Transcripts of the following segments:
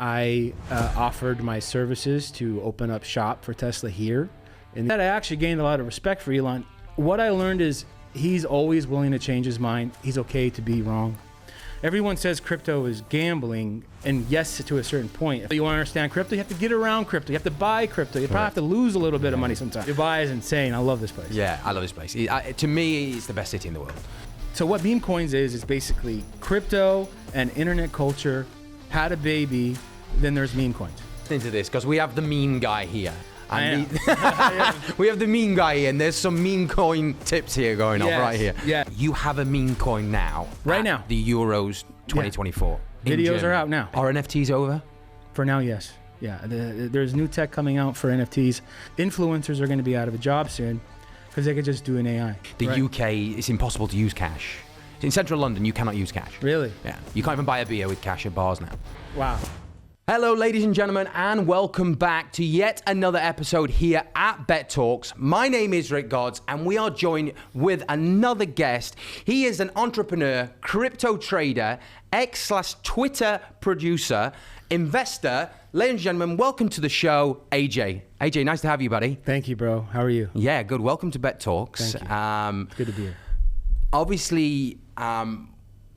I offered my services to open up shop for Tesla here. And that I actually gained a lot of respect for Elon. What I learned is he's always willing to change his mind. He's okay to be wrong. Everyone says crypto is gambling, and yes, to a certain point. If you want to understand crypto, you have to get around crypto. You have to buy crypto. You probably have to lose a little bit of money sometimes. Dubai is insane. I love this place. Yeah, I love this place. To me, it's the best city in the world. So what meme coins is basically crypto and internet culture had a baby, then there's meme coins. Into this, because we have the meme guy here. And I we have the meme guy here, and there's some meme coin tips here going on right here. Yeah. You have a meme coin now. Right now. The Euros 2024. Yeah. Videos are out now. Are NFTs over? For now, yes. Yeah, there's new tech coming out for NFTs. Influencers are going to be out of a job soon because they could just do an AI. The UK, it's impossible to use cash. In central London, you cannot use cash. Really? Yeah. You can't even buy a beer with cash at bars now. Wow. Hello, ladies and gentlemen, and welcome back to yet another episode here at Bet Talks. My name is Rick Godds, and we are joined with another guest. He is an entrepreneur, crypto trader, ex/Twitter producer, investor. Ladies and gentlemen, welcome to the show, AJ. AJ, nice to have you, buddy. Thank you, bro. How are you? Yeah, good. Welcome to Bet Talks. Thank you. Good to be here. Obviously,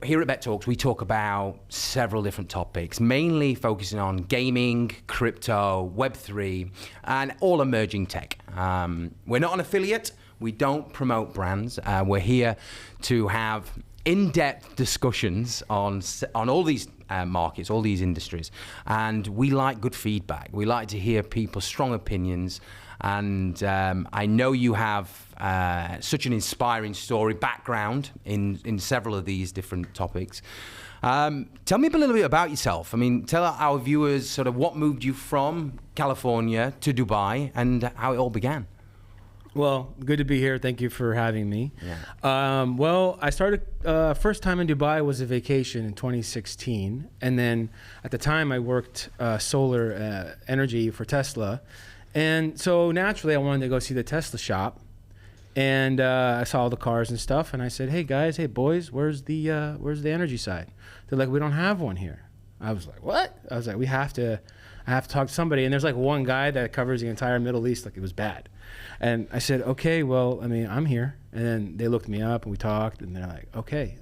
here at Bet Talks, we talk about several different topics, mainly focusing on gaming, crypto, Web3, and all emerging tech. We're not an affiliate. We don't promote brands. We're here to have in-depth discussions on all these markets, all these industries. And we like good feedback. We like to hear people's strong opinions. And I know you have such an inspiring story, background in several of these different topics. Tell me a little bit about yourself. I mean, tell our viewers sort of what moved you from California to Dubai and how it all began. Well, good to be here. Thank you for having me. Yeah. Well, I started, first time in Dubai was a vacation in 2016. And then at the time I worked solar energy for Tesla. And so naturally I wanted to go see the Tesla shop. And I saw all the cars and stuff. And I said, hey guys, hey boys, where's the energy side? They're like, we don't have one here. I was like, what? I was like, I have to talk to somebody. And there's like one guy that covers the entire Middle East, like it was bad. And I said, okay, well, I mean, I'm here. And then they looked me up and we talked and they're like, okay.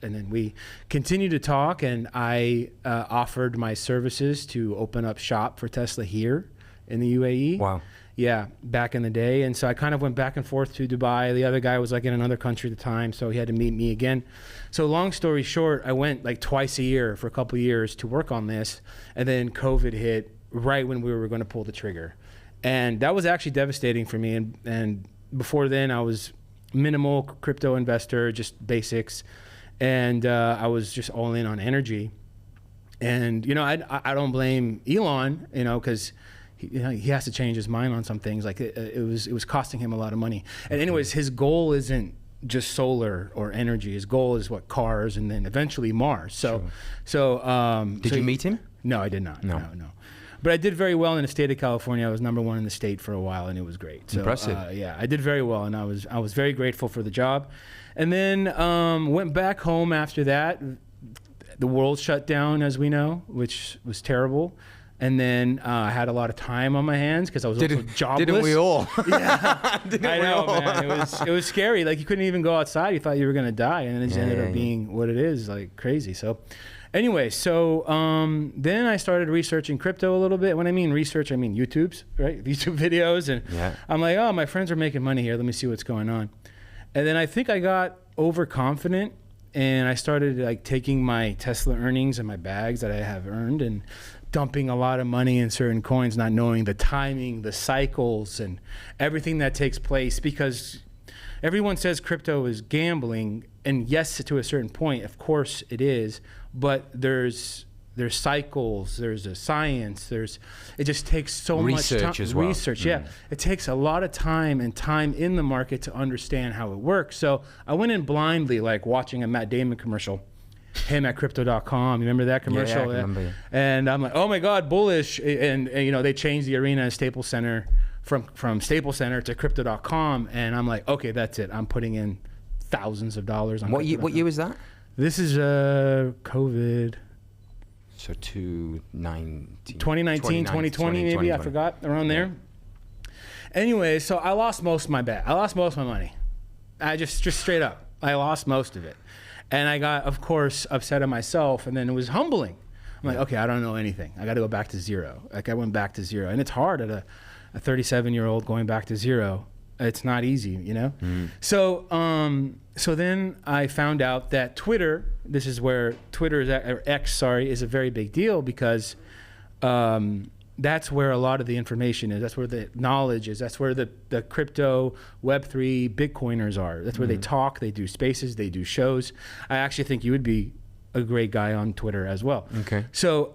And then we continued to talk and I offered my services to open up shop for Tesla here in the UAE. Wow. Yeah, back in the day. And so I kind of went back and forth to Dubai. The other guy was like in another country at the time, so he had to meet me again. So long story short, I went like twice a year for a couple of years to work on this. And then COVID hit right when we were going to pull the trigger. And that was actually devastating for me. And before then, I was minimal crypto investor, just basics. And I was just all in on energy. And, you know, I don't blame Elon, you know, because he has to change his mind on some things. Like it was costing him a lot of money. And anyways, his goal isn't just solar or energy. His goal is what, cars and then eventually Mars. So, sure. Did you meet him? No, I did not. No. But I did very well in the state of California. I was #1 in the state for a while, and it was great. So, impressive. Yeah, I did very well, and I was very grateful for the job. And then went back home after that. The world shut down, as we know, which was terrible. And then I had a lot of time on my hands because I was also jobless. Didn't we all? Yeah, I know, man. It was scary. Like you couldn't even go outside. You thought you were gonna die, and it just ended up being what it is, like crazy. So, anyway, then I started researching crypto a little bit. When I mean research, I mean YouTube videos, and I'm like, oh, my friends are making money here. Let me see what's going on. And then I think I got overconfident. And I started like taking my Tesla earnings and my bags that I have earned and dumping a lot of money in certain coins, not knowing the timing, the cycles, and everything that takes place. Because everyone says crypto is gambling, and yes, to a certain point, of course it is. But there's cycles, there's a science, it just takes so much time. Research as well. Research, yeah. It takes a lot of time and time in the market to understand how it works. So I went in blindly, like watching a Matt Damon commercial, him at crypto.com. You remember that commercial? Yeah, I remember. And I'm like, oh my God, bullish. And you know, they changed the arena at Staples Center from Staples Center to crypto.com. And I'm like, okay, that's it. I'm putting in thousands of dollars on What year was that? This is COVID. So 2019, 2020, maybe, I forgot, around there. Anyway, so I lost most of my bet. I lost most of my money. I just straight up, I lost most of it. And I got, of course, upset at myself, and then it was humbling. I'm like, okay, I don't know anything. I got to go back to zero. Like, I went back to zero. And it's hard at a 37-year-old going back to zero. It's not easy, you know? So then I found out that Twitter, this is where Twitter is, or X, sorry, is a very big deal, because that's where a lot of the information is. That's where the knowledge is. That's where the crypto, Web3, Bitcoiners are. That's where they talk, they do spaces, they do shows. I actually think you would be a great guy on Twitter as well. Okay. So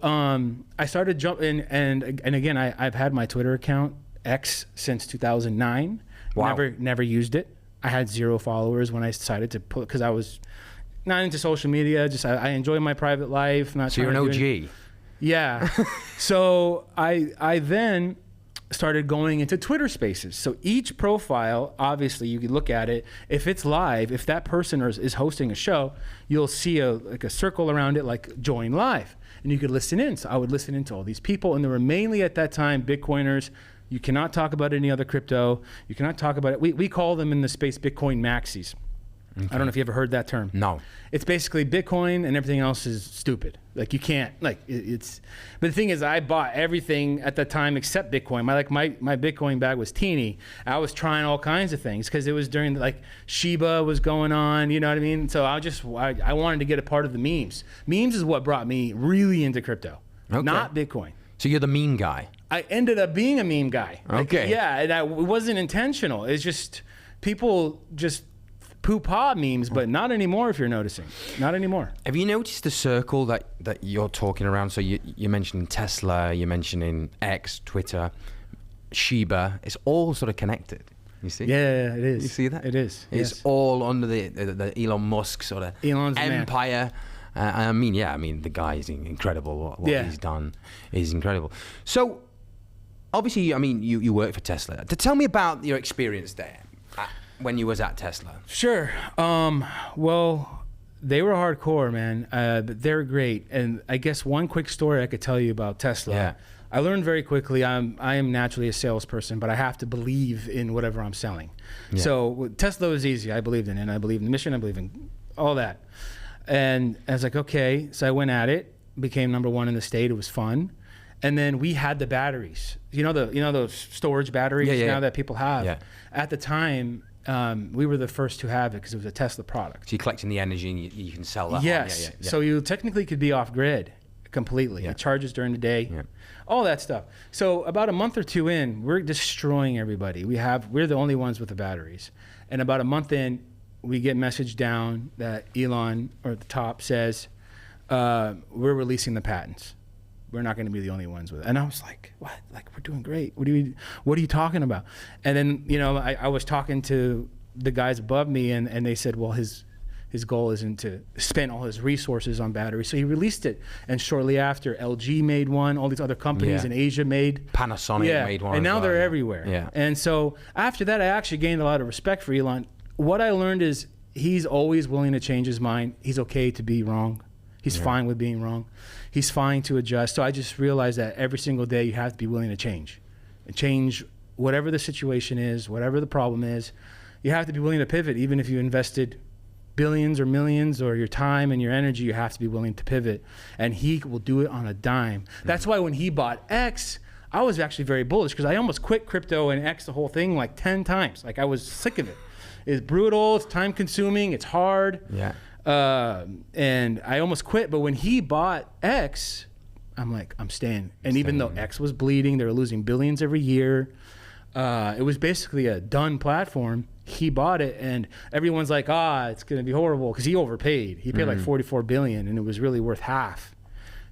I started jumping, and again, I've had my Twitter account, X, since 2009. Wow. Never used it. I had 0 followers when I decided to put, because I was not into social media. Just I enjoy my private life. So you're an OG. Yeah. So I then started going into Twitter Spaces. So each profile, obviously, you can look at it. If it's live, if that person is hosting a show, you'll see like a circle around it, like join live, and you could listen in. So I would listen in to all these people, and there were mainly at that time Bitcoiners. You cannot talk about any other crypto. You cannot talk about it. We call them in the space Bitcoin maxis. Okay. I don't know if you ever heard that term. No. It's basically Bitcoin and everything else is stupid. Like, you can't, like, it's, but the thing is, I bought everything at the time except Bitcoin. My Bitcoin bag was teeny. I was trying all kinds of things because it was during, like, Shiba was going on, you know what I mean? So I wanted to get a part of the memes. Memes is what brought me really into crypto, not Bitcoin. So you're the meme guy. I ended up being a meme guy. Okay. Like, yeah, and it wasn't intentional. It's just, people just poo-pah memes, but not anymore, if you're noticing. Not anymore. Have you noticed the circle that you're talking around? So you're mentioning Tesla, you're mentioning X, Twitter, Shiba. It's all sort of connected. You see? Yeah, it is. You see that? It is. It's all under the Elon Musk sort of empire. I mean, the guy is incredible. What he's done is incredible. So, obviously, I mean, you work for Tesla. Tell me about your experience there when you was at Tesla. Sure. Well, they were hardcore, man. But they're great. And I guess one quick story I could tell you about Tesla. Yeah. I learned very quickly. I am naturally a salesperson, but I have to believe in whatever I'm selling. Yeah. So Tesla was easy. I believed in it. I believed in the mission. I believe in all that. And I was like, okay. So I went at it, became #1 in the state. It was fun. And then we had the batteries. You know those storage batteries now that people have. Yeah. At the time, we were the first to have it because it was a Tesla product. So you're collecting the energy and you can sell that. Yes. Yeah. So you technically could be off grid completely. Yeah. It charges during the day. Yeah. All that stuff. So about a month or two in, we're destroying everybody. We're the only ones with the batteries. And about a month in, we get message down that Elon, or the top, says, we're releasing the patents. We're not going to be the only ones with it. And I was like, what? Like, we're doing great. What are you talking about? And then, I was talking to the guys above me, and they said, well, his goal isn't to spend all his resources on batteries. So he released it. And shortly after, LG made one. All these other companies in Asia made. Panasonic made one. And now they're everywhere. Yeah. And so after that, I actually gained a lot of respect for Elon. What I learned is he's always willing to change his mind. He's okay to be wrong. He's fine with being wrong. He's fine to adjust. So I just realized that every single day you have to be willing to change. And change whatever the situation is, whatever the problem is. You have to be willing to pivot. Even if you invested billions or millions or your time and your energy, you have to be willing to pivot. And he will do it on a dime. That's why when he bought X, I was actually very bullish because I almost quit crypto and X, the whole thing, like 10 times. Like, I was sick of it. It's brutal, it's time consuming, it's hard. Yeah. And I almost quit, but when he bought X, I'm like, I'm staying. And even though X was bleeding, they were losing billions every year. It was basically a done platform. He bought it, and everyone's like, it's going to be horrible because he overpaid. He paid like $44 billion, and it was really worth half.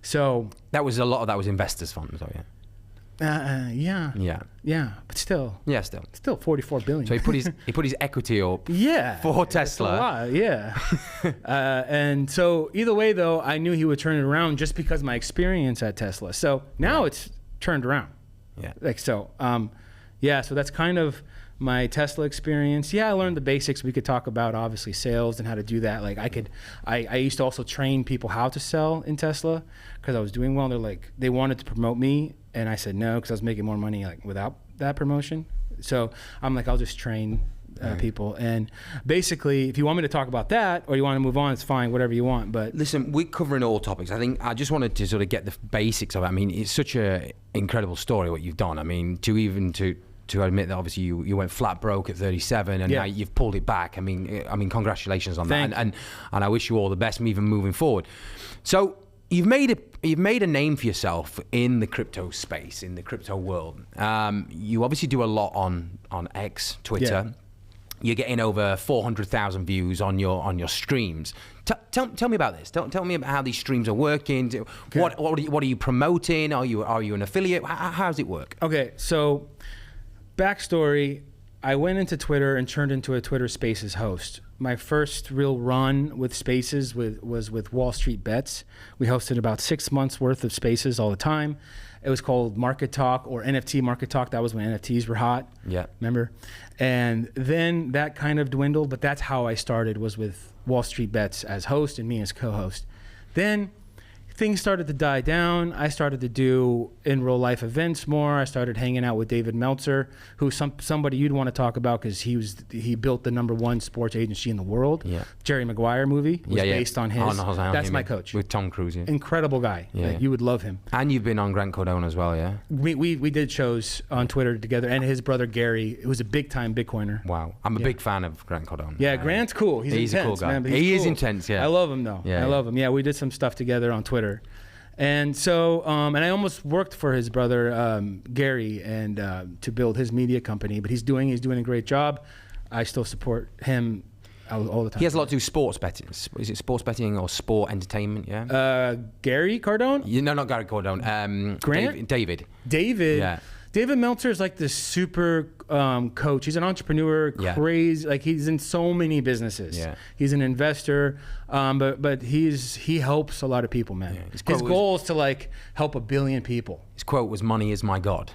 So that was a lot of that was investors' funds, though, yeah. But still. Yeah, still. Still $44 billion. So he put his equity up. For Tesla. That's a lot, yeah. And so either way, though, I knew he would turn it around just because of my experience at Tesla. So now it's turned around. Yeah. So that's kind of my Tesla experience. Yeah, I learned the basics. We could talk about obviously sales and how to do that. Like I used to also train people how to sell in Tesla because I was doing well. They wanted to promote me, and I said no because I was making more money like without that promotion. So I'm like, I'll just train people. And basically, if you want me to talk about that or you want to move on, it's fine, whatever you want. But listen, we're covering all topics. I think I just wanted to sort of get the basics of it. I mean, it's such a incredible story what you've done. I mean, to admit that obviously you went flat broke at 37 and now you've pulled it back. I mean, congratulations on that. And I wish you all the best even moving forward. So you've made a name for yourself in the crypto space, in the crypto world. You obviously do a lot on X, Twitter. Yeah. You're getting over 400,000 views on your streams. Tell me about this. Tell me about how these streams are working. Okay. What are you promoting? Are you an affiliate? How does it work? Okay, so backstory, I went into Twitter and turned into a Twitter Spaces host. My first real run with Spaces was with Wall Street Bets. We hosted about 6 months worth of Spaces all the time. It was called Market Talk or NFT Market Talk. That was when NFTs were hot. Yeah. Remember? And then that kind of dwindled, but that's how I started, was with Wall Street Bets as host and me as co-host. Then things started to die down. I started to do in real life events more. I started hanging out with David Meltzer, who's somebody you'd want to talk about because he built the #1 sports agency in the world. Yeah. Jerry Maguire movie was based on his. That's my coach. With Tom Cruise. Yeah. Incredible guy. Yeah. Like, you would love him. And you've been on Grant Cardone as well, yeah? We did shows on Twitter together, and his brother Gary, who was a big time Bitcoiner. Wow. I'm a big fan of Grant Cardone. Yeah, Grant's cool. He's intense, a cool guy. Man, he is intense, yeah. I love him though. Yeah, I love him. Yeah, we did some stuff together on Twitter. And so, and I almost worked for his brother Gary, and to build his media company. But he's doing a great job. I still support him all the time. He has a lot to do with sports betting. Is it sports betting or sport entertainment? Yeah. Gary Cardone? No, not Gary Cardone. Grant? David. Yeah. David Meltzer is like this super coach. He's an entrepreneur, crazy. Like, he's in so many businesses. Yeah. He's an investor, but he helps a lot of people, man. Yeah. His goal is to like help 1 billion people. His quote was, "Money is my God."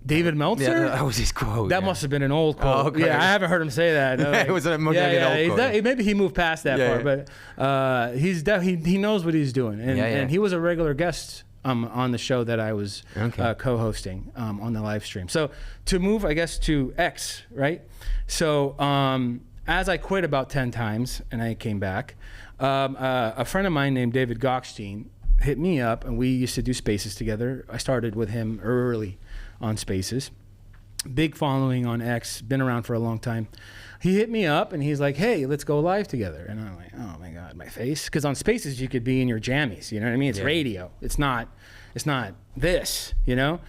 David Meltzer? Yeah, that was his quote. That must have been an old quote. Oh, okay. Yeah, I haven't heard him say that. No, it was an old quote. Maybe he moved past that part, but he knows what he's doing, and he was a regular guest on the show that I was co-hosting on the live stream. So to move, I guess, to X, right? So as I quit about 10 times and I came back, a friend of mine named David Gokhshtein hit me up, and we used to do Spaces together. I started with him early on Spaces. Big following on X, been around for a long time. He hit me up and he's like, "Hey, let's go live together." And I'm like, "Oh my God, my face." Because on Spaces, you could be in your jammies, you know what I mean? It's radio. It's not this, you know?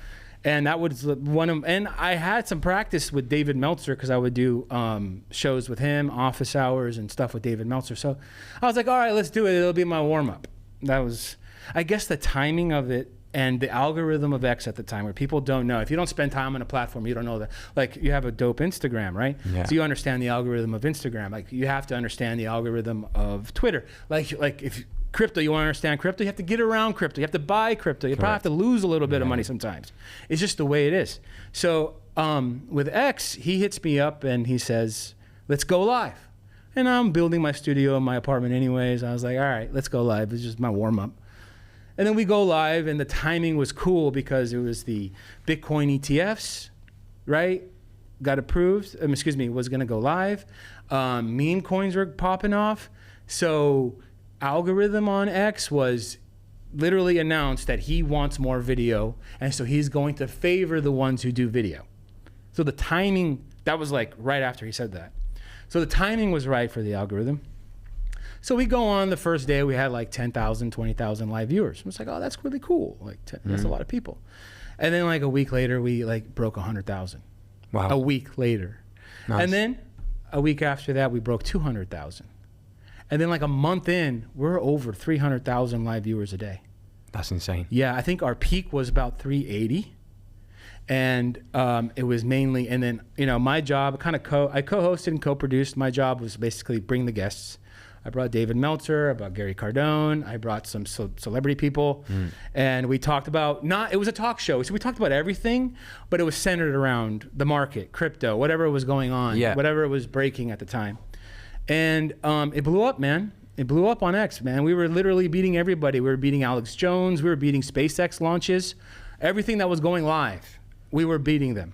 And that was and I had some practice with David Meltzer because I would do shows with him, office hours and stuff with David Meltzer. So I was like, all right, let's do it. It'll be my warm up. That was, I guess, the timing of it and the algorithm of X at the time, where people don't know. If you don't spend time on a platform, you don't know that. Like, you have a dope Instagram, right? Yeah. So you understand the algorithm of Instagram. Like, you have to understand the algorithm of Twitter. Like if crypto, you want to understand crypto, you have to get around crypto. You have to buy crypto. You probably have to lose a little bit of money sometimes. It's just the way it is. So with X, he hits me up and he says, "Let's go live." And I'm building my studio in my apartment anyways. I was like, all right, let's go live. It's just my warm up. And then we go live, and the timing was cool because it was the Bitcoin ETFs, right? Got approved, was gonna go live. Meme coins were popping off. So algorithm on X was literally announced that he wants more video, and so he's going to favor the ones who do video. So the timing, that was like right after he said that. So the timing was right for the algorithm. So we go on the first day, we had like 10,000, 20,000 live viewers. I was like, oh, that's really cool. Like, that's a lot of people. And then like a week later, we like broke 100,000. Wow. A week later. Nice. And then a week after that, we broke 200,000. And then like a month in, we're over 300,000 live viewers a day. That's insane. Yeah, I think our peak was about 380. And it was mainly, and then, you know, my job, I co-hosted and co-produced. My job was basically bring the guests. I brought David Meltzer, I brought Gary Cardone, I brought some celebrity people, and we talked about, it was a talk show, so we talked about everything, but it was centered around the market, crypto, whatever was going on, whatever was breaking at the time. And it blew up, man. It blew up on X, man. We were literally beating everybody. We were beating Alex Jones. We were beating SpaceX launches. Everything that was going live, we were beating them.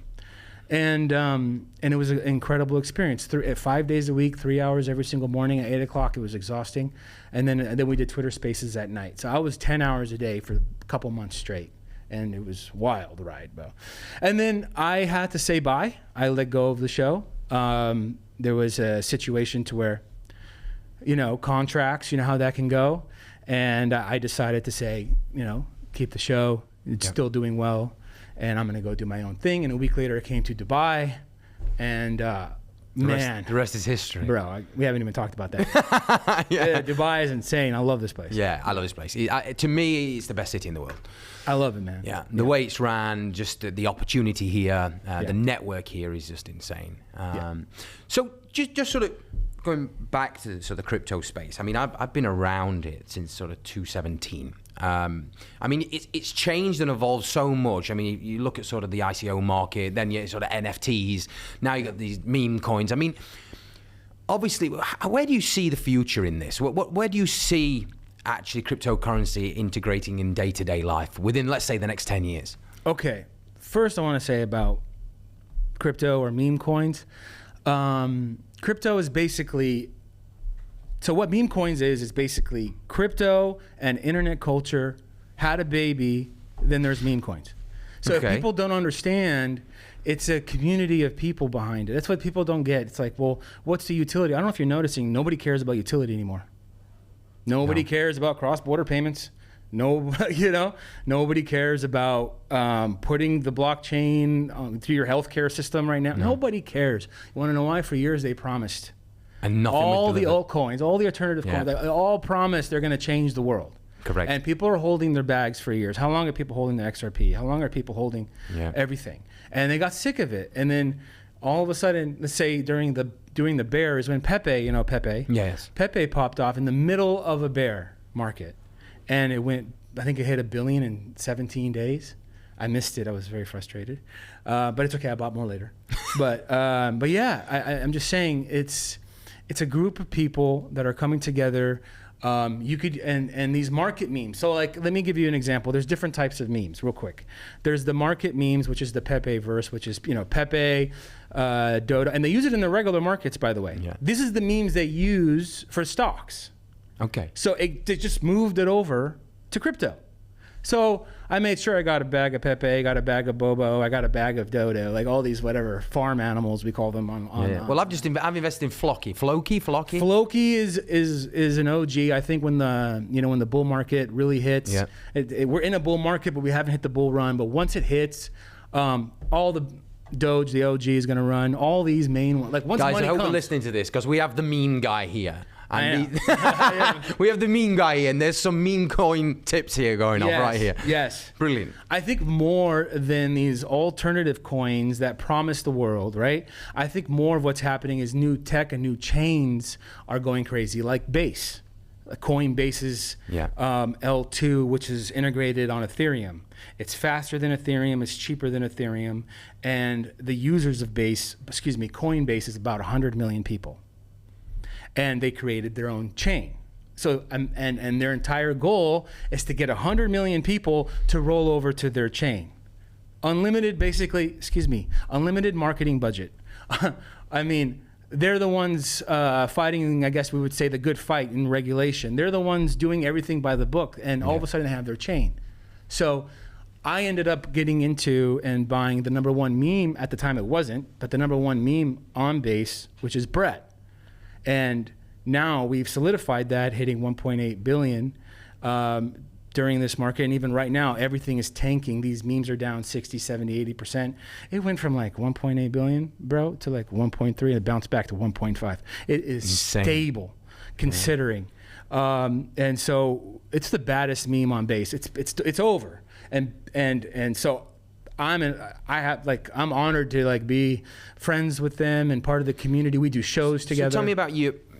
And it was an incredible experience. 5 days a week, 3 hours every single morning at 8 o'clock. It was exhausting. And then we did Twitter Spaces at night. So I was 10 hours a day for a couple months straight. And it was wild ride, bro. And then I had to say bye. I let go of the show. There was a situation to where, contracts, how that can go. And I decided to say, keep the show. It's still doing well. And I'm going to go do my own thing. And a week later, I came to Dubai. And man. The rest is history. Bro, we haven't even talked about that. Dubai is insane. I love this place. Yeah, I love this place. To me, it's the best city in the world. I love it, man. Yeah, the way it's ran, just the opportunity here, the network here is just insane. So just sort of going back to sort of the crypto space. I mean, I've been around it since sort of 2017. I mean, it's changed and evolved so much. I mean, you look at sort of the ICO market, then you sort of NFTs. Now you got these meme coins. I mean, obviously, where do you see the future in this? Where do you see actually cryptocurrency integrating in day-to-day life within, let's say, the next 10 years? Okay. First, I want to say about crypto or meme coins. Crypto is basically, so what meme coins is basically crypto and internet culture had a baby, then there's meme coins. So if people don't understand, it's a community of people behind it. That's what people don't get. It's like, well, what's the utility? I don't know if you're noticing, nobody cares about utility anymore. Nobody cares about cross-border payments. Nobody cares about putting the blockchain through your healthcare system right now. Nobody cares. You want to know why? For years they promised. And nothing all the altcoins, all the alternative coins, they all promised they're going to change the world. Correct. And people are holding their bags for years. How long are people holding the XRP? How long are people holding everything? And they got sick of it. And then all of a sudden, let's say doing the bear is when Pepe, Pepe. Yes. Pepe popped off in the middle of a bear market. And it went, I think it hit $1 billion in 17 days. I missed it. I was very frustrated. But it's okay. I bought more later. But I'm just saying it's a group of people that are coming together. You could, and these market memes. So like, let me give you an example. There's different types of memes real quick. There's the market memes, which is the Pepe verse, which is, Pepe, Dodo, and they use it in the regular markets, by the way. Yeah. This is the memes they use for stocks. Okay. So they just moved it over to crypto. So I made sure I got a bag of Pepe, I got a bag of Bobo, I got a bag of Dodo, like all these whatever farm animals we call them on. Well, I've invested in Floki. Floki. Floki is an OG. I think when the bull market really hits, we're in a bull market, but we haven't hit the bull run. But once it hits, all the Doge, the OG is going to run. All these main ones. Like once guys, money I hope comes, you're listening to this because we have the meme guy here. And we have the meme guy here, and there's some meme coin tips here going on right here. Yes. Brilliant. I think more than these alternative coins that promise the world, right? I think more of what's happening is new tech and new chains are going crazy, like Base. Coinbase's L2, which is integrated on Ethereum. It's faster than Ethereum, it's cheaper than Ethereum, and the users of Coinbase is about 100 million people. And they created their own chain. So, and their entire goal is to get 100 million people to roll over to their chain. Unlimited marketing budget. I mean, they're the ones fighting, I guess we would say, the good fight in regulation. They're the ones doing everything by the book, and all of a sudden they have their chain. So I ended up getting into and buying the #1 meme. At the time it wasn't, but the #1 meme on Base, which is Brett. And now we've solidified that, hitting 1.8 billion during this market. And even right now, everything is tanking. These memes are down 60, 70, 80%. It went from like 1.8 billion, bro, to like 1.3, and it bounced back to 1.5. It is insane. Stable, considering. And so it's the baddest meme on Base. It's over. And so I'm honored to like be friends with them and part of the community. We do shows together. So tell me about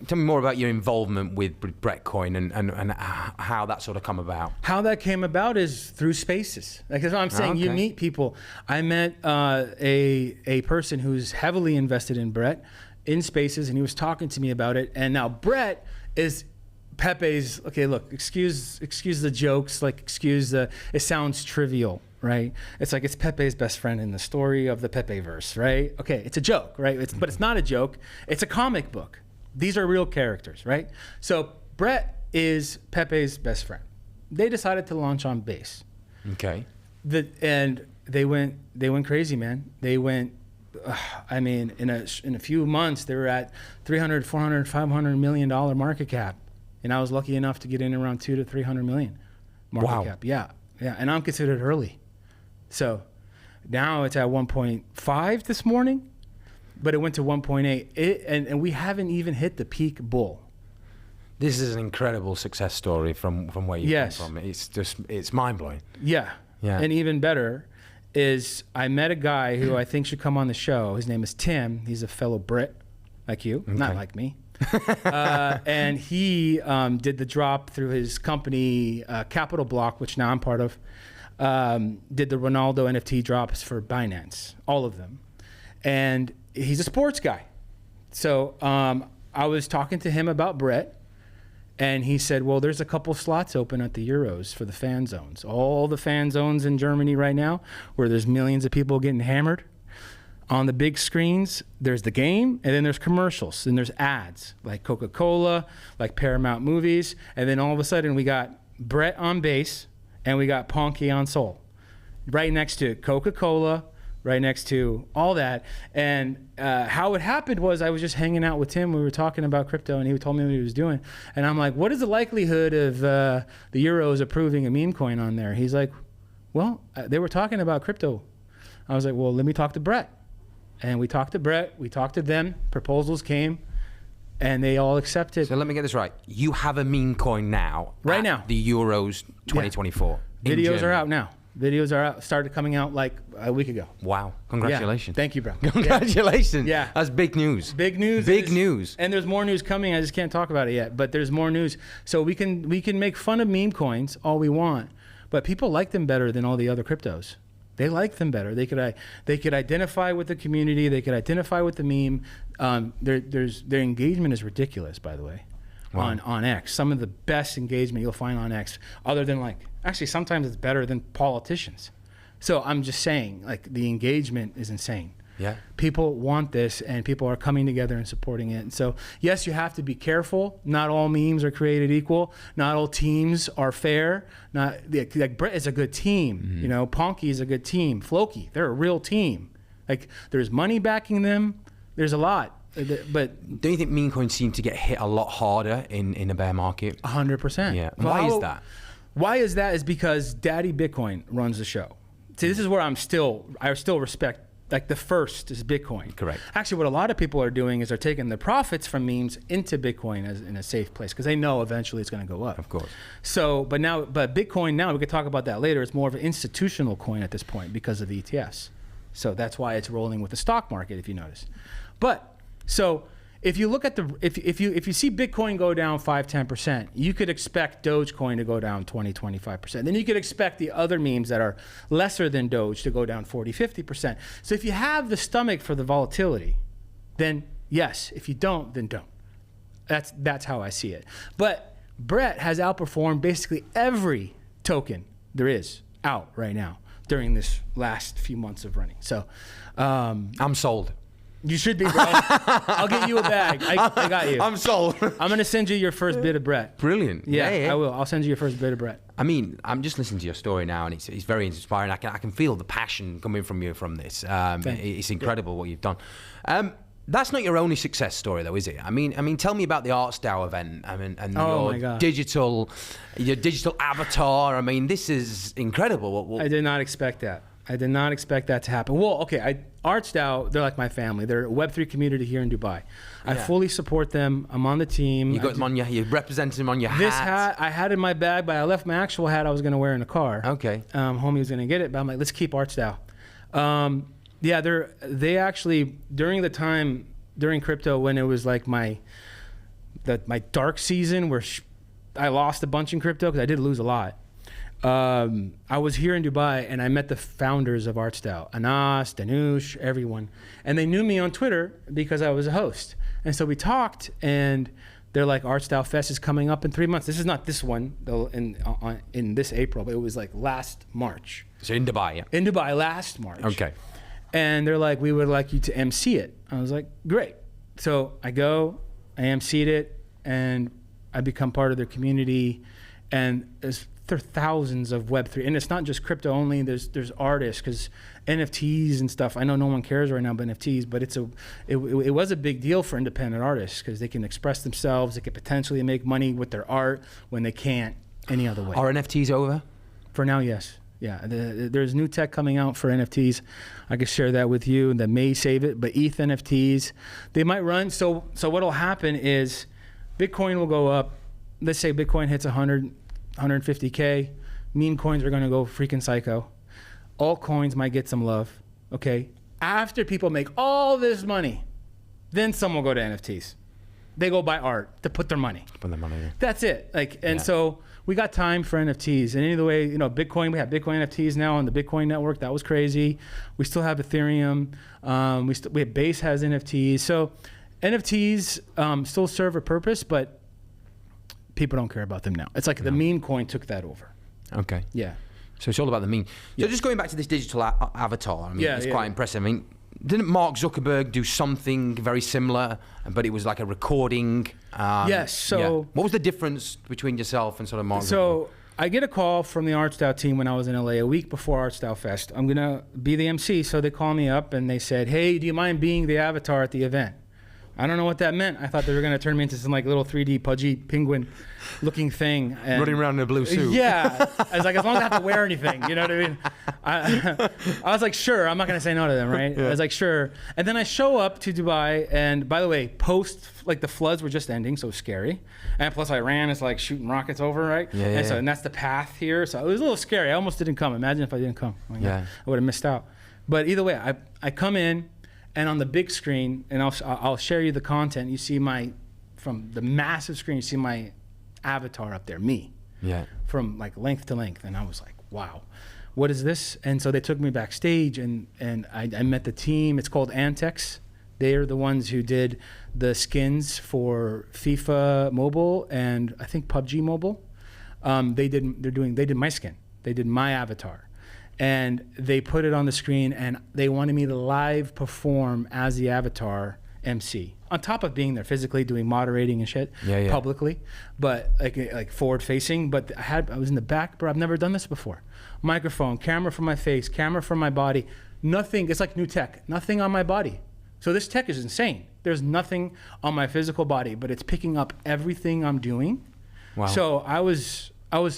tell me more about your involvement with Brettcoin and how that sort of come about. How that came about is through spaces. Like that's what I'm saying. You meet people. I met a person who's heavily invested in Brett in spaces, and he was talking to me about it. And now Brett is Pepe's. Okay, look, excuse the jokes. Like it sounds trivial. Right? It's like it's Pepe's best friend in the story of the Pepe-verse, right? Okay, it's a joke, right? But it's not a joke. It's a comic book. These are real characters, right? So Brett is Pepe's best friend. They decided to launch on base. Okay. And they went crazy, man. They went, I mean, in a few months, they were at 300, 400, 500 million dollar market cap. And I was lucky enough to get in around 200 to 300 million market cap. Yeah. And I'm considered early. So now it's at 1.5 this morning, but it went to 1.8. And we haven't even hit the peak bull. This is an incredible success story from where you come from. It's mind-blowing. Yeah. And even better is I met a guy who I think should come on the show. His name is Tim. He's a fellow Brit like you, not like me. And he did the drop through his company, Capital Block, which now I'm part of. Did the Ronaldo NFT drops for Binance, all of them. And he's a sports guy. So I was talking to him about Brett, and he said, well, there's a couple slots open at the Euros for the fan zones. All the fan zones in Germany right now, where there's millions of people getting hammered. On the big screens, there's the game, and then there's commercials, and there's ads, like Coca-Cola, like Paramount Movies, and then all of a sudden we got Brett on bass, and we got Ponky on soul, right next to Coca-Cola, right next to all that. And how it happened was I was just hanging out with Tim. We were talking about crypto, and he told me what he was doing. And I'm like, what is the likelihood of the Euros approving a meme coin on there? He's like, well, they were talking about crypto. I was like, well, let me talk to Brett. And we talked to Brett. We talked to them. Proposals came. And they all accepted. So let me get this right. You have a meme coin now. Right now. The Euros 2024. Yeah. Videos are out now. Videos are out. Started coming out like a week ago. Wow. Congratulations. Yeah. Thank you, bro. Congratulations. Yeah. That's big news. Big news. Big news. And there's more news coming. I just can't talk about it yet. But there's more news. So we can make fun of meme coins all we want. But people like them better than all the other cryptos. They like them better. They could identify with the community. They could identify with the meme. Their engagement is ridiculous, by the way, on X. Some of the best engagement you'll find on X, other than actually sometimes it's better than politicians. So I'm just saying, the engagement is insane. Yeah. People want this, and people are coming together and supporting it. And so, yes, you have to be careful. Not all memes are created equal. Not all teams are fair. Like Brett is a good team. Mm-hmm. You know, Ponky is a good team. Floki, they're a real team. There's money backing them. There's a lot. But don't you think meme coins seem to get hit a lot harder in a bear market? 100%. Yeah. Why is that? Why is that? Is because Daddy Bitcoin runs the show. See, this is where I still respect. The first is Bitcoin. Correct. Actually, what a lot of people are doing is they're taking the profits from memes into Bitcoin as in a safe place because they know eventually it's going to go up. Of course. So, but Bitcoin now, we could talk about that later. It's more of an institutional coin at this point because of the ETFs. So that's why it's rolling with the stock market, if you notice. But so if you look at if you see Bitcoin go down 5-10%, you could expect Dogecoin to go down 20-25%. Then you could expect the other memes that are lesser than Doge to go down 40-50%. So if you have the stomach for the volatility, then yes. If you don't, then don't. That's how I see it. But Brett has outperformed basically every token there is out right now during this last few months of running. So I'm sold. You should be, bro. I'll get you a bag. I got you. I'm sold. I'm going to send you your first bit of Brett. Brilliant. Yeah, I will. I'll send you your first bit of Brett. I mean, I'm just listening to your story now, and it's very inspiring. I can feel the passion coming from you from this. It's incredible what you've done. That's not your only success story, though, is it? I mean, tell me about the Arts Dai event. And your digital avatar. I mean, this is incredible. I did not expect that. I did not expect that to happen. Well, okay, Arts Dai, they're like my family. They're a Web3 community here in Dubai. I fully support them. I'm on the team. You got them on you represented them on your hat. This hat I had in my bag, but I left my actual hat I was going to wear in the car. Okay. Homie was going to get it, but I'm like, let's keep Arts Dai. They actually, during crypto, when it was like my my dark season where I lost a bunch in crypto, because I did lose a lot. I was here in Dubai and I met the founders of Arts Dai, Anas, Danush, everyone. And they knew me on Twitter because I was a host. And so we talked, and they're like, Arts Dai Fest is coming up in 3 months. This is not this one, though, in this April, but it was like last March. So in Dubai, yeah. In Dubai, last March. Okay. And they're like, we would like you to MC it. I was like, great. So I go, I MC'd it, and I become part of their community. And there are thousands of Web3, and it's not just crypto only. There's artists, because NFTs and stuff. I know no one cares right now about NFTs, but it was a big deal for independent artists, because they can express themselves. They could potentially make money with their art when they can't any other way. Are NFTs over? For now, yes. Yeah, there's new tech coming out for NFTs. I could share that with you, that may save it. But ETH NFTs, they might run. So what'll happen is Bitcoin will go up. Let's say Bitcoin hits 100, 150K. Meme coins are going to go freaking psycho. Altcoins might get some love. Okay. After people make all this money, then some will go to NFTs. They go buy art to put their money. Put their money in. That's it. So we got time for NFTs. And either way, Bitcoin, we have Bitcoin NFTs now on the Bitcoin network. That was crazy. We still have Ethereum. We have Base has NFTs. So NFTs still serve a purpose, but people don't care about them now. It's like the meme coin took that over. Okay. Yeah. So it's all about the meme. So just going back to this digital avatar, I mean, it's quite impressive. I mean, didn't Mark Zuckerberg do something very similar, but it was like a recording? Yes. So what was the difference between yourself and sort of Mark Zuckerberg? So I get a call from the Arts Dai team when I was in LA a week before Arts Dai Fest. I'm going to be the MC. So they call me up and they said, hey, do you mind being the avatar at the event? I don't know what that meant. I thought they were going to turn me into some like little 3D pudgy penguin looking thing. And running around in a blue suit. Yeah. I was like, as long as I have to wear anything, you know what I mean? I was like, sure, I'm not going to say no to them, right? Yeah. I was like, sure. And then I show up to Dubai, and by the way, like the floods were just ending, so it was scary. And plus Iran is like shooting rockets over, right? Yeah, and that's the path here. So it was a little scary. I almost didn't come. Imagine if I didn't come. I would have missed out. But either way, I come in, and on the big screen, and I'll share you the content. You see from the massive screen, you see my avatar up there, me. Yeah. From like length to length, and I was like, wow, what is this? And so they took me backstage, and I met the team. It's called Antex. They're the ones who did the skins for FIFA Mobile and I think PUBG Mobile. They did my skin. They did my avatar. And they put it on the screen, and they wanted me to live perform as the avatar MC. On top of being there physically, doing moderating and shit publicly, but like forward facing. But I was in the back, bro. I've never done this before. Microphone, camera for my face, camera for my body. Nothing. It's like new tech. Nothing on my body. So this tech is insane. There's nothing on my physical body, but it's picking up everything I'm doing. Wow. So I was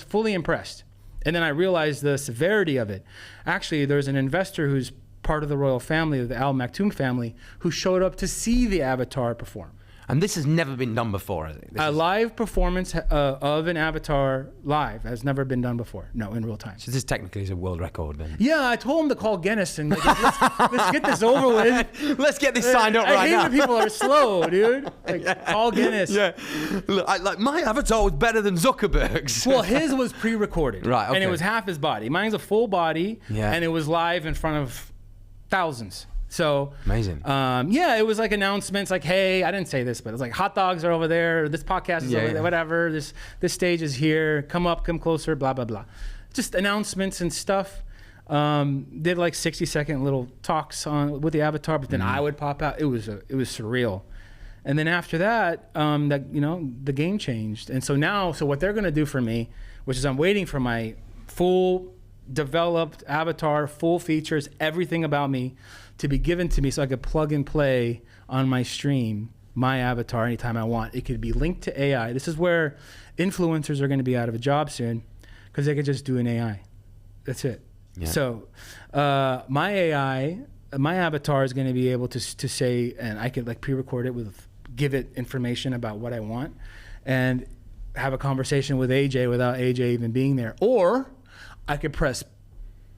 fully impressed. And then I realized the severity of it. Actually, there's an investor who's part of the royal family, the Al Maktoum family, who showed up to see the avatar perform. And this has never been done before, has it? Live performance of an avatar live has never been done before. No, in real time. So this technically is a world record then? Yeah, I told him to call Guinness and let's get this over with. Let's get this signed up right now. I hate when people are slow, dude. Call Guinness. Yeah. Look, my avatar was better than Zuckerberg's. Well, his was pre-recorded. Right, okay. And it was half his body. Mine's a full body, and it was live in front of thousands. So amazing. It was like announcements like, hey, I didn't say this, but it was like hot dogs are over there, this podcast is over there, whatever, this stage is here, come closer, blah, blah, blah. Just announcements and stuff. Did like 60-second little talks with the avatar, but then I would pop out. It was surreal. And then after that, the game changed. And so what they're gonna do for me, which is I'm waiting for my full developed avatar, full features, everything about me to be given to me so I could plug and play on my stream, my avatar anytime I want. It could be linked to AI. This is where influencers are going to be out of a job soon because they could just do an AI. That's it. Yeah. So my AI, my avatar is going to be able to say, and I could like pre-record it give it information about what I want and have a conversation with AJ without AJ even being there. Or I could press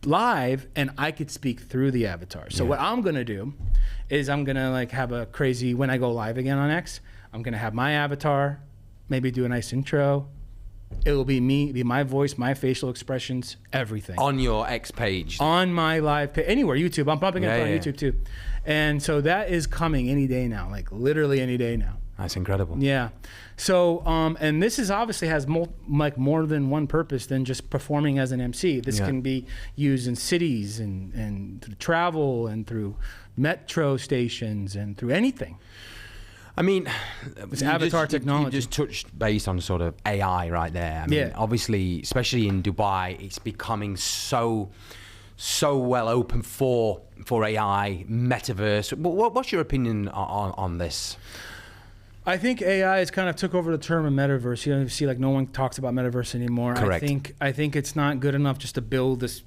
live and I could speak through the avatar. So what I'm gonna do is I'm gonna like have a crazy, when I go live again on X, I'm going to have my avatar, maybe do a nice intro. It will be me, be my voice, my facial expressions, everything. On your X page. On my live page, anywhere, YouTube. I'm pumping it on YouTube too. And so that is coming any day now, like literally any day now. That's incredible. Yeah. So, and this is obviously has more than one purpose than just performing as an MC. This can be used in cities and through travel and through metro stations and through anything. I mean, it's avatar technology. You just touched base on sort of AI right there. I mean, obviously, especially in Dubai, it's becoming so well open for AI, Metaverse. What's your opinion on this? I think AI has kind of took over the term of Metaverse. You see, like no one talks about Metaverse anymore. Correct. I think it's not good enough just to build this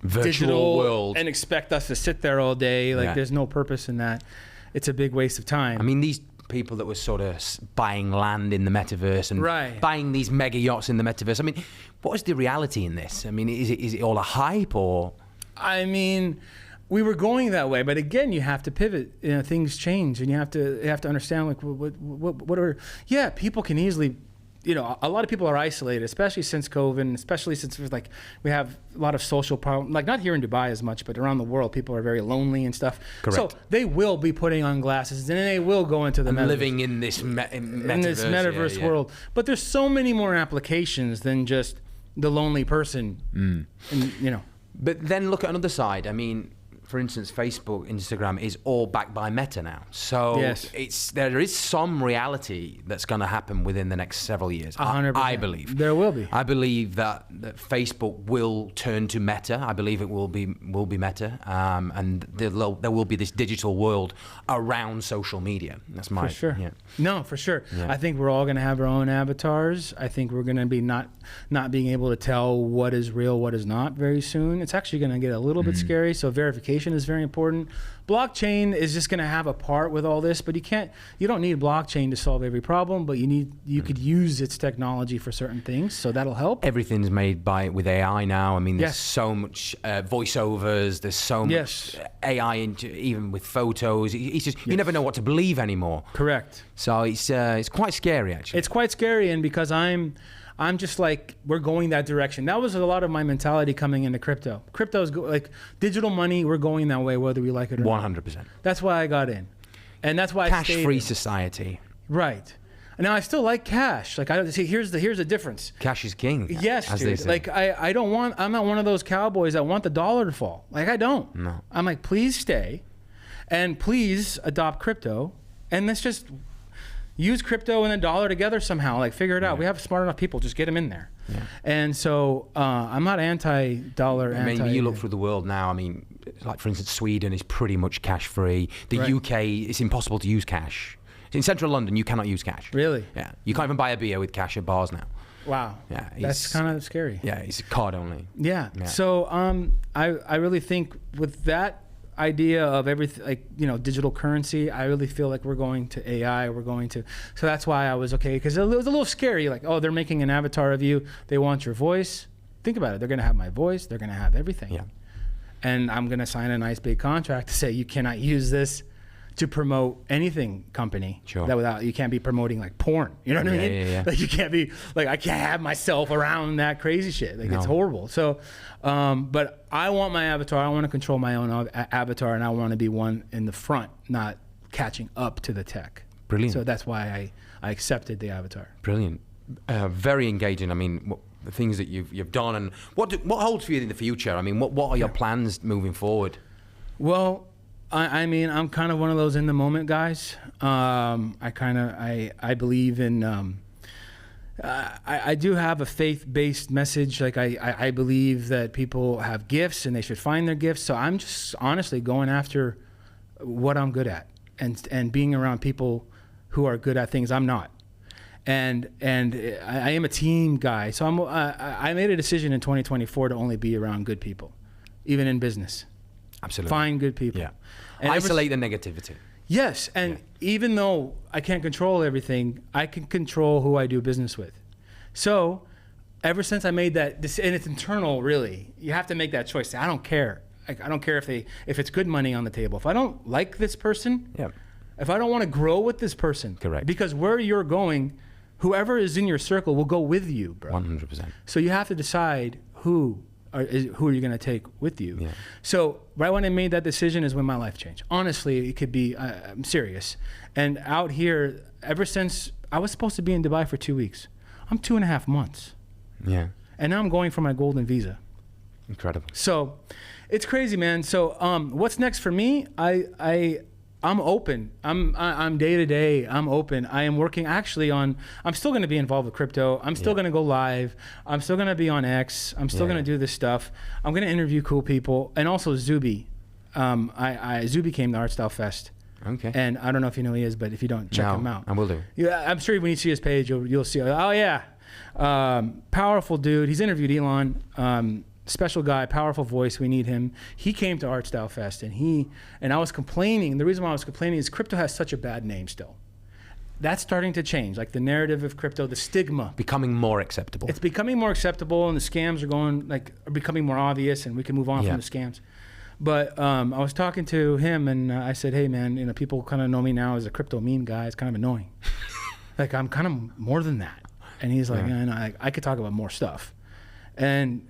virtual digital world and expect us to sit there all day. Like there's no purpose in that. It's a big waste of time. I mean, these people that were sort of buying land in the Metaverse and buying these mega yachts in the Metaverse. I mean, what is the reality in this? I mean, is it all a hype or? I mean, we were going that way, but again, you have to pivot. You know, things change, and you have to understand like what are. Yeah, people can easily. You know, a lot of people are isolated, especially since COVID, and especially since like we have a lot of social problems. Like not here in Dubai as much, but around the world, people are very lonely and stuff. Correct. So they will be putting on glasses, and they will go into the metaverse, living in this metaverse world. But there's so many more applications than just the lonely person. And, you know. But then look at another side. I mean, for instance, Facebook, Instagram is all backed by Meta now. So there is some reality that's going to happen within the next several years. 100%. I believe. There will be. I believe that Facebook will turn to Meta. I believe it will be Meta. And there will be this digital world around social media. That's my... For sure. Yeah. No, for sure. Yeah. I think we're all going to have our own avatars. I think we're going to be not being able to tell what is real, what is not very soon. It's actually going to get a little bit scary. So verification is very important. Blockchain is just going to have a part with all this, but you don't need blockchain to solve every problem, but you could use its technology for certain things, so that'll help. Everything's made with AI now. I mean, there's so much voiceovers, there's so much AI even with photos. It's just you never know what to believe anymore. Correct. So it's quite scary actually. It's quite scary, and because I'm just like, we're going that direction. That was a lot of my mentality coming into crypto. Crypto's like digital money, we're going that way whether we like it or not. 100%. That's why I got in. And that's why I stayed. Cash-free society. Right. Now I still like cash. Like here's the difference. Cash is king. Yes, dude. Like I'm not one of those cowboys that want the dollar to fall. Like I don't. No. I'm like, please stay and please adopt crypto, and let's just use crypto and the dollar together somehow. Like figure it out. We have smart enough people. Just get them in there. Yeah. And so I'm not anti-dollar. I mean, you look through the world now. I mean, like for instance, Sweden is pretty much cash-free. The UK, it's impossible to use cash. In central London, you cannot use cash. Really? Yeah. You can't even buy a beer with cash at bars now. Wow. Yeah. That's kind of scary. Yeah. It's a card only. Yeah. So I really think with that idea of everything, like, you know, digital currency, I really feel like we're going to AI. So that's why I was okay, because it was a little scary. Like, oh, they're making an avatar of you. They want your voice. Think about it. They're going to have my voice. They're going to have everything. Yeah. And I'm going to sign a nice big contract to say you cannot use this to promote anything company. Sure. That you can't be promoting like porn. You know what I mean? Yeah. Like you can't be like, I can't have myself around that crazy shit. Like it's horrible. So, but I want my avatar. I want to control my own avatar, and I want to be one in the front, not catching up to the tech. Brilliant. So that's why I accepted the avatar. Brilliant. Very engaging. I mean, the things that you've done, and what holds for you in the future? I mean, what are your plans moving forward? Well, I mean, I'm kind of one of those in the moment guys. I believe in, I do have a faith-based message. Like I believe that people have gifts and they should find their gifts. So I'm just honestly going after what I'm good at and being around people who are good at things I'm not. And I am a team guy. So I made a decision in 2024 to only be around good people, even in business. Absolutely. Find good people. Yeah. And isolate the negativity. Yes. And even though I can't control everything, I can control who I do business with. So ever since I made that, and it's internal really, you have to make that choice. I don't care. I don't care if it's good money on the table. If I don't like this person, if I don't want to grow with this person, correct, because where you're going, whoever is in your circle will go with you, bro. 100%. So you have to decide who are you going to take with you. Yeah. So right when I made that decision is when my life changed. Honestly, it could be, I'm serious. And out here, ever since I was supposed to be in Dubai for 2 weeks, I'm 2.5 months. Yeah. And now I'm going for my golden visa. Incredible. So it's crazy, man. So what's next for me? I'm open. I'm day to day. I'm open. I am working actually on. I'm still going to be involved with crypto. I'm still going to go live. I'm still going to be on X. I'm still going to do this stuff. I'm going to interview cool people, and also Zuby. Zuby came to Arts Dai Fest. Okay. And I don't know if you know who he is, but if you don't, check him out. I will do. Yeah, I'm sure when you see his page, you'll see. Oh yeah, powerful dude. He's interviewed Elon. Special guy, powerful voice. We need him. He came to Arts Dai Fest, and I was complaining. The reason why I was complaining is crypto has such a bad name still. That's starting to change. Like the narrative of crypto, the stigma becoming more acceptable. It's becoming more acceptable, and the scams are becoming more obvious, and we can move on from the scams. But I was talking to him, and I said, "Hey, man, people kind of know me now as a crypto meme guy. It's kind of annoying. Like I'm kind of more than that." And he's like, I could talk about more stuff, and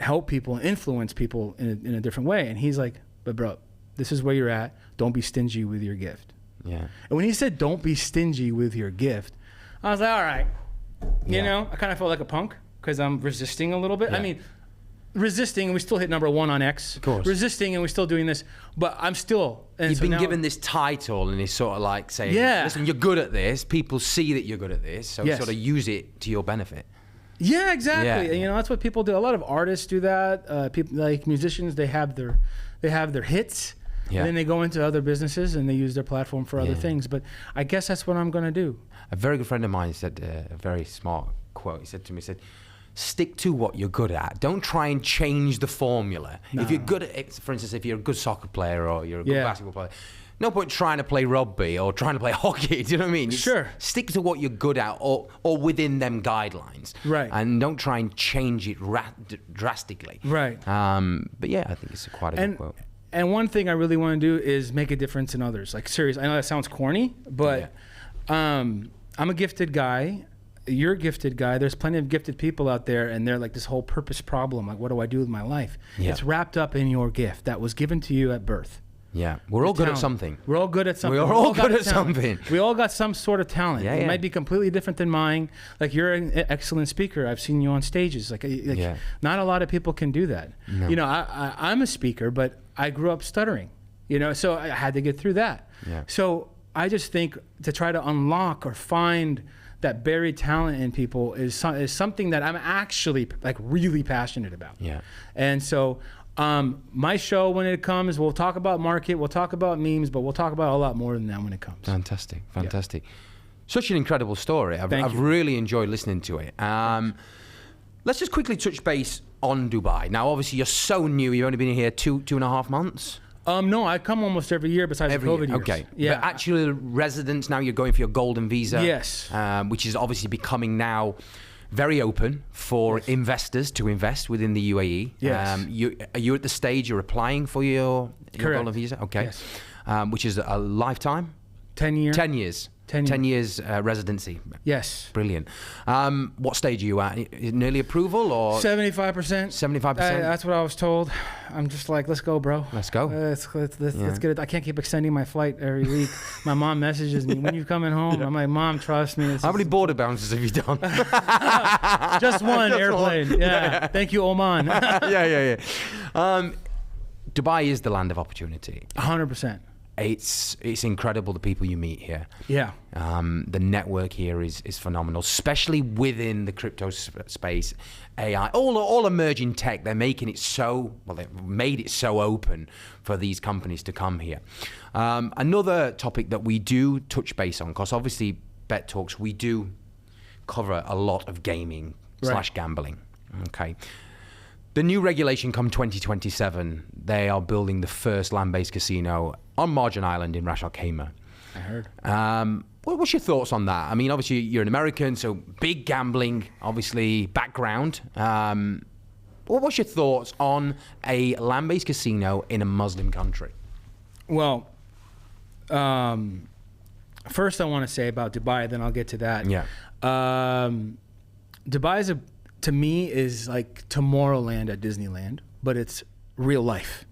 help people, influence people in a different way. And he's like, but bro, this is where you're at. Don't be stingy with your gift. Yeah. And when he said, don't be stingy with your gift, I was like, all right. You know, I kind of felt like a punk because I'm resisting a little bit. Yeah. I mean, resisting, and we still hit #1 on X. Of course. Resisting, and we're still doing this, but I'm still. And You've been given this title, and it's sort of like saying, listen, you're good at this. People see that you're good at this, so sort of use it to your benefit. Yeah, exactly. Yeah. And, that's what people do. A lot of artists do that. People like musicians, they have their hits, and then they go into other businesses and they use their platform for other things. But I guess that's what I'm going to do. A very good friend of mine said a very smart quote. He said to me, stick to what you're good at. Don't try and change the formula. No. If you're good at it, for instance, if you're a good soccer player or you're a good basketball player, no point trying to play rugby or trying to play hockey. Do you know what I mean? Sure. Stick to what you're good at or within them guidelines. Right. And don't try and change it drastically. Right. But yeah, I think it's quite a good quote. And one thing I really want to do is make a difference in others. Like, serious. I know that sounds corny, but I'm a gifted guy. You're a gifted guy. There's plenty of gifted people out there, and they're like this whole purpose problem. Like, what do I do with my life? Yeah. It's wrapped up in your gift that was given to you at birth. Yeah, we're all good at something. We're all good at something. We're all good at something. We all got some sort of talent. It might be completely different than mine. Like, you're an excellent speaker. I've seen you on stages. Like not a lot of people can do that. No. I'm a speaker, but I grew up stuttering. So I had to get through that. Yeah. So I just think to try to unlock or find that buried talent in people is something that I'm actually like really passionate about. Yeah. And so. My show, when it comes, we'll talk about market, we'll talk about memes, but we'll talk about a lot more than that when it comes. Fantastic. Yeah. Such an incredible story. I've really enjoyed listening to it. Let's just quickly touch base on Dubai. Now, obviously, you're so new. You've only been here 2.5 months? No, I come almost every year besides the COVID years. Okay. Yeah. But actually, residents, now you're going for your golden visa. Yes. Which is obviously becoming now very open for investors to invest within the UAE. Yes. Are you at the stage you're applying for your golden visa? Okay. Yes. Which is a lifetime? 10 years. 10 years. 10 years residency. Yes. Brilliant. What stage are you at? Nearly approval or? 75%. 75%? That's what I was told. I'm just like, let's go, bro. Let's go. Let's get it. I can't keep extending my flight every week. My mom messages me, when you coming home? I'm like, Mom, trust me. How many border bounces have you done? Just one airplane. One. Yeah. Thank you, Oman. Yeah. Dubai is the land of opportunity. 100%. It's incredible the people you meet here. Yeah. The network here is phenomenal, especially within the crypto space, AI, all emerging tech. They're making it they've made it so open for these companies to come here. Another topic that we do touch base on, because obviously Bet Talks, we do cover a lot of gaming / gambling. Okay. The new regulation come 2027, they are building the first land-based casino on Marjan Island in Ras Al Khaimah. I heard. What's your thoughts on that? I mean, obviously you're an American, so big gambling, obviously, background. What's your thoughts on a land-based casino in a Muslim country? Well, first I want to say about Dubai, then I'll get to that. Yeah. Dubai to me is like Tomorrowland at Disneyland, but it's real life.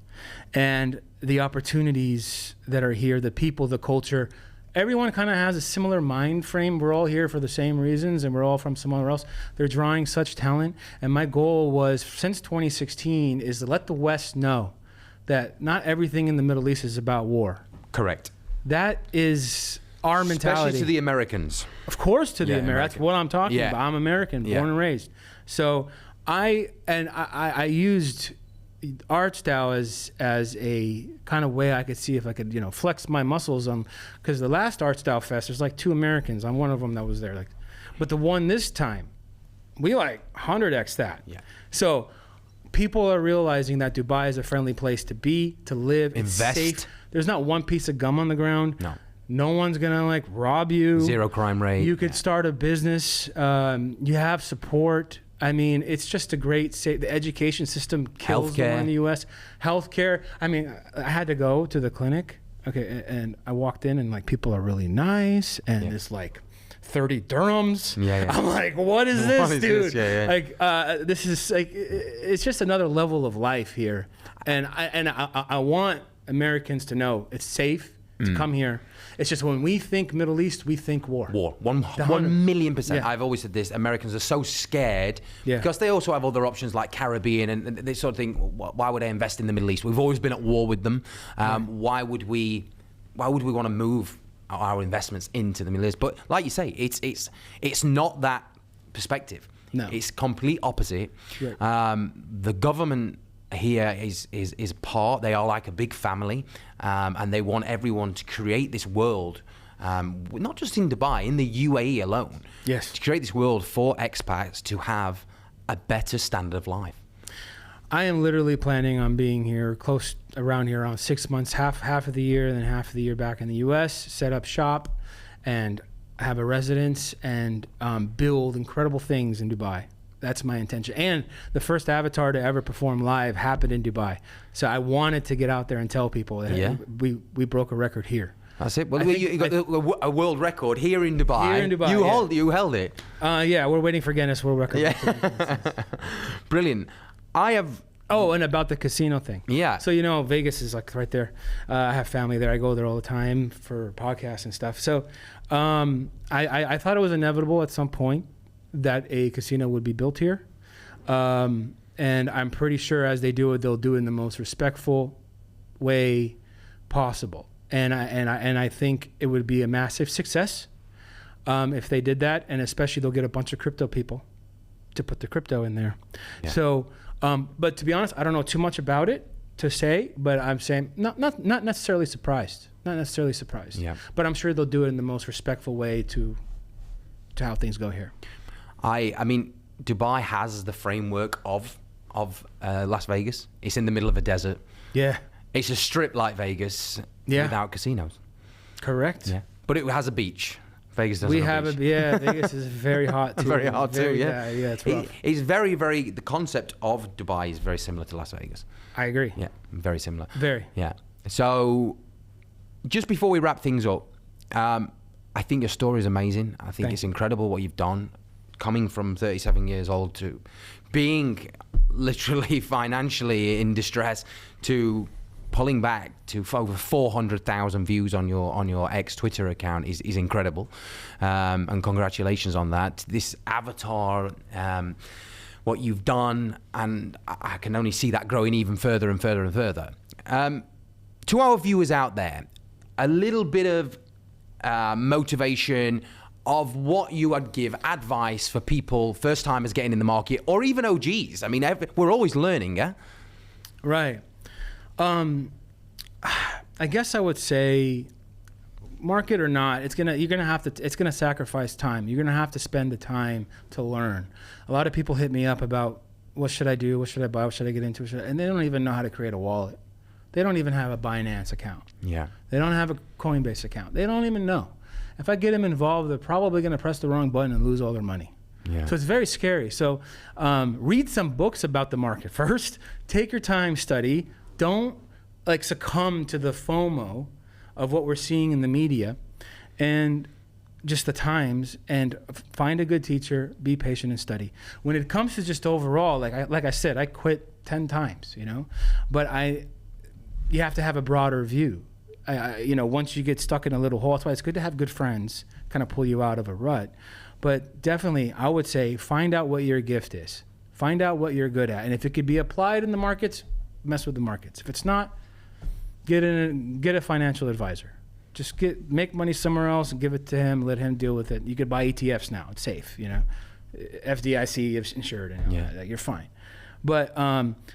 And the opportunities that are here, the people, the culture, everyone kind of has a similar mind frame. We're all here for the same reasons, and we're all from somewhere else. They're drawing such talent. And my goal was, since 2016, is to let the West know that not everything in the Middle East is about war. Correct. That is our mentality. Especially to the Americans. Of course, to the Americans. That's what I'm talking Yeah. about. I'm American, born and raised. So I used Arts Dai as a kind of way I could see if I could, flex my muscles on, because the last Arts Dai Fest, there's like 2 Americans. I'm one of them that was there. But the one this time, we 100x that. Yeah. So people are realizing that Dubai is a friendly place to be, to live. Invest. It's safe. There's not one piece of gum on the ground. No. No one's gonna rob you. Zero crime rate. You could start a business. You have support. I mean, it's just a great the education system kills them in the U.S. Healthcare. I mean, I had to go to the clinic. Okay, and I walked in and people are really nice, and it's 30 dirhams. Yeah. I'm like, what is this, dude? This? Yeah. This is it's just another level of life here, and I want Americans to know it's safe to come here. It's just when we think Middle East, we think war. War. 1,000,000%. Yeah. I've always said this. Americans are so scared because they also have other options like Caribbean, and they sort of think, why would I invest in the Middle East? We've always been at war with them. Why would we want to move our investments into the Middle East? But like you say, it's not that perspective. No. It's complete opposite. Right. The government here is part. They are like a big family, and they want everyone to create this world, not just in Dubai, in the UAE alone. Yes. To create this world for expats to have a better standard of life. I am literally planning on being here close around 6 months, half of the year, and then half of the year back in the U.S. Set up shop, and have a residence, and build incredible things in Dubai. That's my intention. And the first avatar to ever perform live happened in Dubai. So I wanted to get out there and tell people that we broke a record here. That's it. Well, you got a world record here in Dubai. Here in Dubai, You held it. Yeah, we're waiting for Guinness World Record. Yeah. Brilliant. I have... Oh, and about the casino thing. Yeah. So, Vegas is right there. I have family there. I go there all the time for podcasts and stuff. So I thought it was inevitable at some point that a casino would be built here. And I'm pretty sure as they do it, they'll do it in the most respectful way possible. And I think it would be a massive success if they did that. And especially they'll get a bunch of crypto people to put the crypto in there. Yeah. So, but to be honest, I don't know too much about it to say, but I'm saying not necessarily surprised. Not necessarily surprised. Yeah. But I'm sure they'll do it in the most respectful way to how things go here. I mean, Dubai has the framework of Las Vegas. It's in the middle of a desert. Yeah. It's a strip like Vegas without casinos. Correct. Yeah. But it has a beach. Vegas doesn't have a beach. Vegas is very hot too. Very hot too, yeah. Yeah, it's rough. It's very, very, the concept of Dubai is very similar to Las Vegas. I agree. Yeah, very similar. Very. Yeah. So, just before we wrap things up, I think your story is amazing. I think it's incredible what you've done, coming from 37 years old to being literally financially in distress to pulling back to over 400,000 views on your ex-Twitter account is incredible. And congratulations on that. This avatar, what you've done, and I can only see that growing even further and further and further. To our viewers out there, a little bit of motivation of what you would give advice for people, first timers getting in the market, or even OGs. I mean, we're always learning, yeah? Right. I guess I would say, market or not, it's gonna sacrifice time. You're gonna have to spend the time to learn. A lot of people hit me up about what should I do, what should I buy, what should I get into, and they don't even know how to create a wallet. They don't even have a Binance account. Yeah. They don't have a Coinbase account. They don't even know. If I get them involved, they're probably gonna press the wrong button and lose all their money. Yeah. So it's very scary. So read some books about the market first. Take your time, study. Don't succumb to the FOMO of what we're seeing in the media and just the times, and find a good teacher, be patient and study. When it comes to just overall, like I said, I quit 10 times, you know, but you have to have a broader view. You know, once you get stuck in a little hole, that's why it's good to have good friends kind of pull you out of a rut. But definitely, I would say, find out what your gift is. Find out what you're good at. And if it could be applied in the markets, mess with the markets. If it's not, get a financial advisor. Just make money somewhere else and give it to him, let him deal with it. You could buy ETFs now. It's safe, you know. FDIC insured, and all that. You're fine. But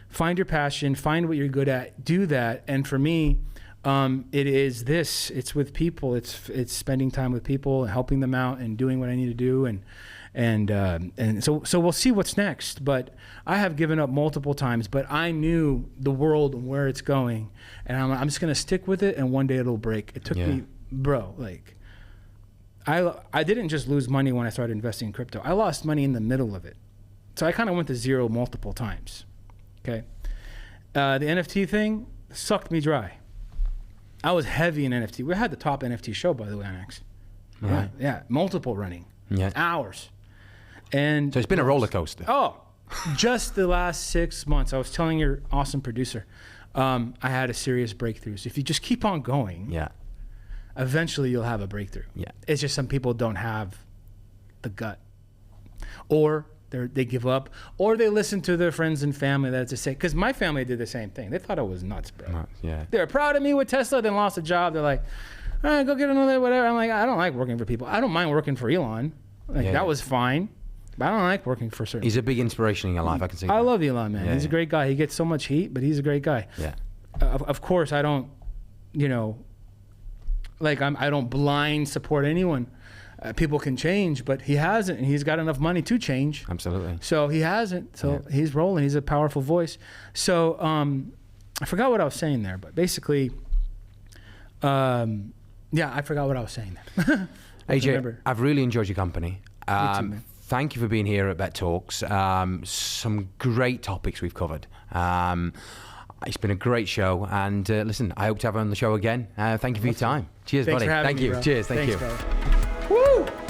find your passion, find what you're good at, do that. And for me, it is this. It's with people. It's spending time with people, helping them out, and doing what I need to do. And so we'll see what's next. But I have given up multiple times. But I knew the world and where it's going, and I'm just gonna stick with it. And one day it'll break. It took me, bro. Like, I didn't just lose money when I started investing in crypto. I lost money in the middle of it. So I kind of went to zero multiple times. Okay. The NFT thing sucked me dry. I was heavy in NFT. We had the top NFT show, by the way, on X. Right. Yeah, multiple running. Yeah. Hours. And so it's been a roller coaster. Oh, just the last 6 months. I was telling your awesome producer, I had a serious breakthrough. So if you just keep on going, eventually you'll have a breakthrough. Yeah. It's just some people don't have the gut. Or they give up, or they listen to their friends and family that to say, because my family did the same thing. They thought I was nuts, bro. They were proud of me with Tesla, then lost a job. They're like, all right, go get another whatever. I'm like, I don't like working for people. I don't mind working for Elon. Like, that was fine, but I don't like working for certain. He's a big inspiration in your life, I can see that. I love Elon, man. He's a great guy. He gets so much heat, but he's a great guy. Yeah. Of course, I don't, you know, like I don't blind support anyone. People can change, but he hasn't, and he's got enough money to change. Absolutely. So he hasn't. So he's rolling. He's a powerful voice. So I forgot what I was saying there, but basically, I forgot what I was saying there. AJ, I've really enjoyed your company. Me too, man. Thank you for being here at Bet Talks. Some great topics we've covered. It's been a great show, and listen, I hope to have you on the show again. Thank you for your time. Cheers, Thanks buddy. for having Thank me, you. bro. Cheers. Thank Thanks, you. Brother. Woo!